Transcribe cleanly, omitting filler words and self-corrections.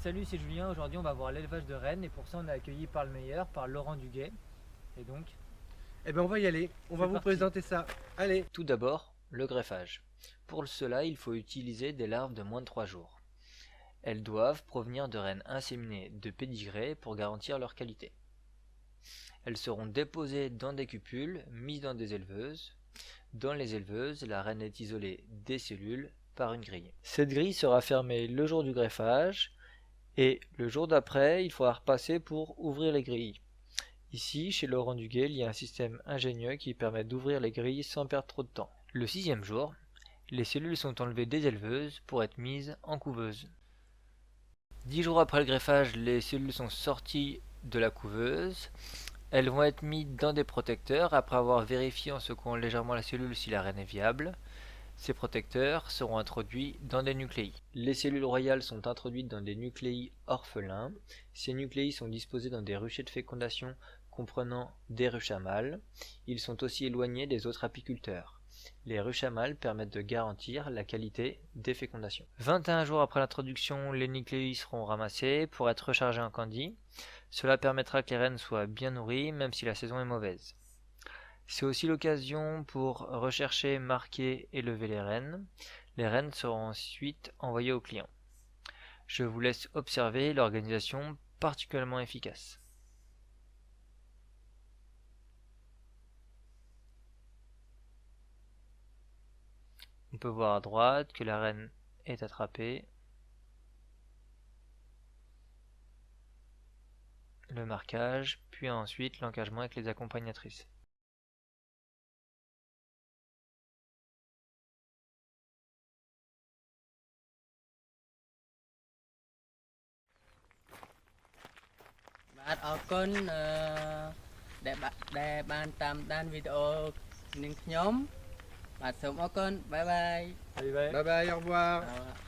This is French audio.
Salut, c'est Julien. Aujourd'hui, on va voir l'élevage de rennes et pour ça, on est accueilli par le meilleur, par Laurent Duguet. Et donc, Eh bien on va y aller, on va c'est vous parti. présenter ça. Allez. Tout d'abord, le greffage. Pour cela, il faut utiliser des larves de moins de 3 jours. Elles doivent provenir de rennes inséminées de pédigré pour garantir leur qualité. Elles seront déposées dans des cupules, mises dans des éleveuses. Dans les éleveuses, la reine est isolée des cellules par une grille. Cette grille sera fermée le jour du greffage et le jour d'après, il faudra repasser pour ouvrir les grilles. Ici, chez Laurent Duguet, il y a un système ingénieux qui permet d'ouvrir les grilles sans perdre trop de temps. Le 6e jour, les cellules sont enlevées des éleveuses pour être mises en couveuse. 10 jours après le greffage, les cellules sont sorties de la couveuse. Elles vont être mises dans des protecteurs après avoir vérifié en secouant légèrement la cellule si la reine est viable. Ces protecteurs seront introduits dans des nucléi. Les cellules royales sont introduites dans des nucléi orphelins. Ces nucléi sont disposés dans des ruchers de fécondation comprenant des ruches à mâles. Ils sont aussi éloignés des autres apiculteurs. Les ruches à mâles permettent de garantir la qualité des fécondations. 21 jours après l'introduction, les nucléi seront ramassés pour être rechargés en candy. Cela permettra que les rennes soient bien nourries même si la saison est mauvaise. C'est aussi l'occasion pour rechercher, marquer et lever les rennes. Les rennes seront ensuite envoyées aux clients. Je vous laisse observer l'organisation particulièrement efficace. On peut voir à droite que la reine est attrapée. Le marquage, puis ensuite l'encagement avec les accompagnatrices. Bạn ở kênh để bạn tạm đăng video những nhóm bạn sớm ở kênh bye bye. Bye bye, au revoir.